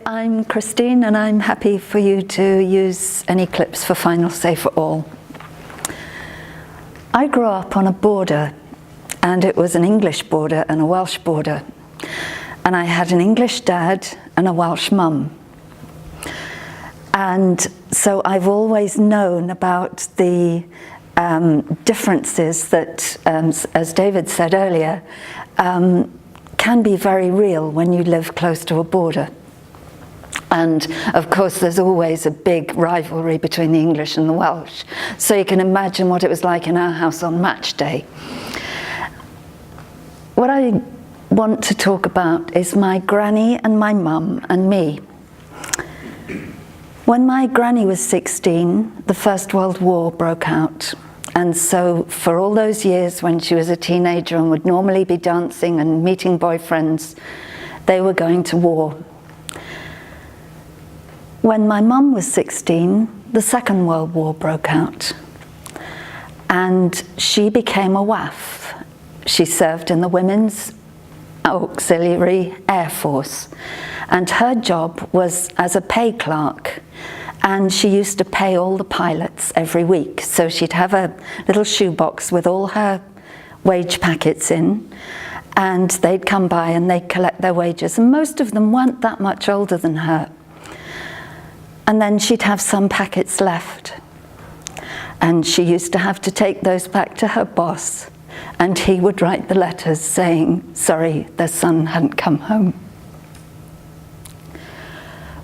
I'm Christine, and I'm happy for you to use any clips for Final Say for All. I grew up on a border, and it was an English border and a Welsh border. And I had an English dad and a Welsh mum. And so I've always known about the differences that, as David said earlier, can be very real when you live close to a border. And of course there's always a big rivalry between the English and the Welsh. So you can imagine what it was like in our house on match day. What I want to talk about is my granny and my mum and me. When my granny was 16, the First World War broke out. And so for all those years when she was a teenager and would normally be dancing and meeting boyfriends, they were going to war. When my mum was 16, the Second World War broke out. And she became a WAF. She served in the Women's Auxiliary Air Force. And her job was as a pay clerk. And she used to pay all the pilots every week. So she'd have a little shoebox with all her wage packets in, and they'd come by and they'd collect their wages. And most of them weren't that much older than her. And then she'd have some packets left. And she used to have to take those back to her boss. And he would write the letters saying, sorry, their son hadn't come home.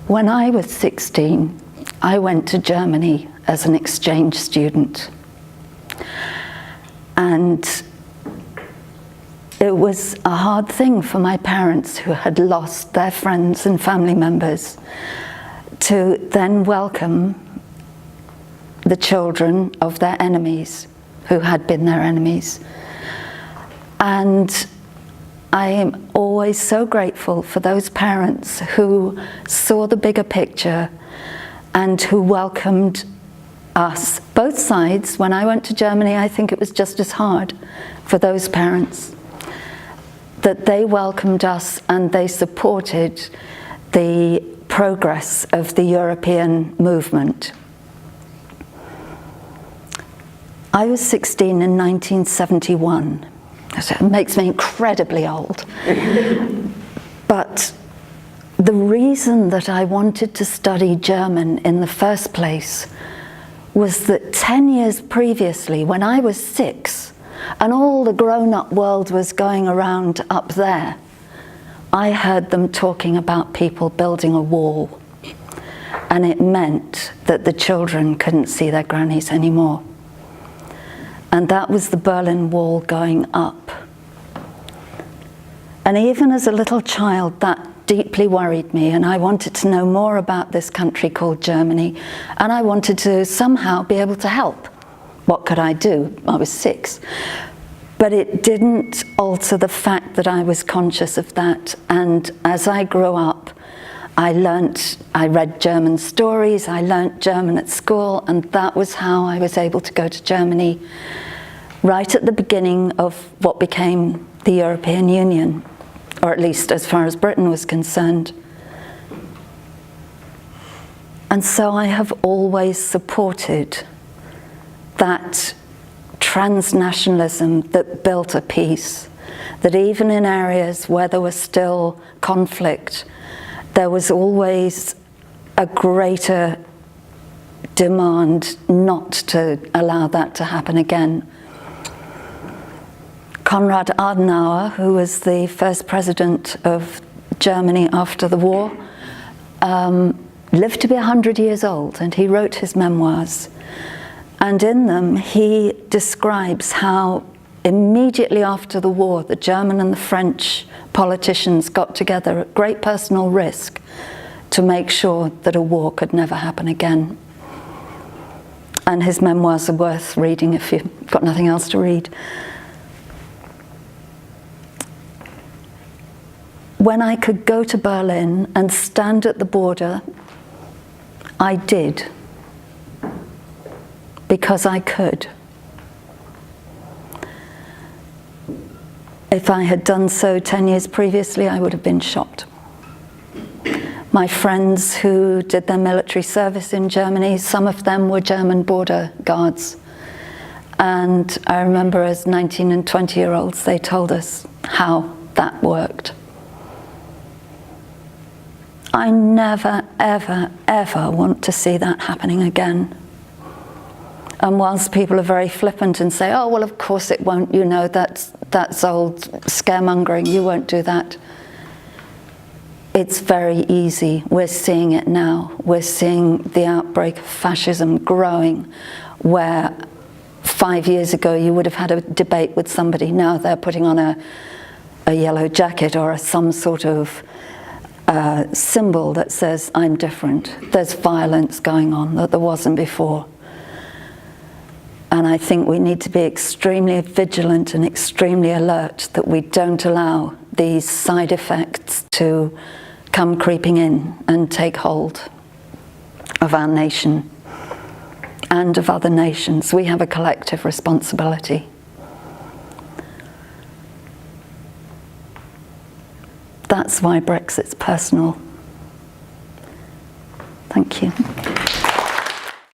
When I was 16, I went to Germany as an exchange student. And it was a hard thing for my parents, who had lost their friends and family members, to then welcome the children of their enemies, who had been their enemies. And I am always so grateful for those parents who saw the bigger picture and who welcomed us, both sides. When I went to Germany, I think it was just as hard for those parents, that they welcomed us and they supported the progress of the European movement. I was 16 in 1971. So it makes me incredibly old. But the reason that I wanted to study German in the first place was that 10 years previously, when I was 6, and all the grown-up world was going around up there, I heard them talking about people building a wall. And it meant that the children couldn't see their grannies anymore. And that was the Berlin Wall going up. And even as a little child, that deeply worried me, and I wanted to know more about this country called Germany, and I wanted to somehow be able to help. What could I do? I was 6. But it didn't alter the fact that I was conscious of that. And as I grew up, I read German stories, I learnt German at school, and that was how I was able to go to Germany right at the beginning of what became the European Union, or at least as far as Britain was concerned. And so I have always supported that transnationalism that built a peace, that even in areas where there was still conflict, there was always a greater demand not to allow that to happen again. Konrad Adenauer, who was the first president of Germany after the war, lived to be 100 years old, and he wrote his memoirs. And in them, he describes how immediately after the war, the German and the French politicians got together at great personal risk to make sure that a war could never happen again. And his memoirs are worth reading if you've got nothing else to read. When I could go to Berlin and stand at the border, I did, because I could. If I had done so 10 years previously, I would have been shot. My friends who did their military service in Germany, some of them were German border guards. And I remember as 19 and 20-year-olds, they told us how that worked. I never, ever, ever want to see that happening again. And whilst people are very flippant and say, oh, well, of course it won't, you know, that's old scaremongering, you won't do that. It's very easy. We're seeing it now. We're seeing the outbreak of fascism growing, where 5 years ago you would have had a debate with somebody. Now they're putting on a yellow jacket or some sort of symbol that says, I'm different. There's violence going on that there wasn't before. And I think we need to be extremely vigilant and extremely alert that we don't allow these side effects to come creeping in and take hold of our nation and of other nations. We have a collective responsibility. That's why Brexit's personal. Thank you.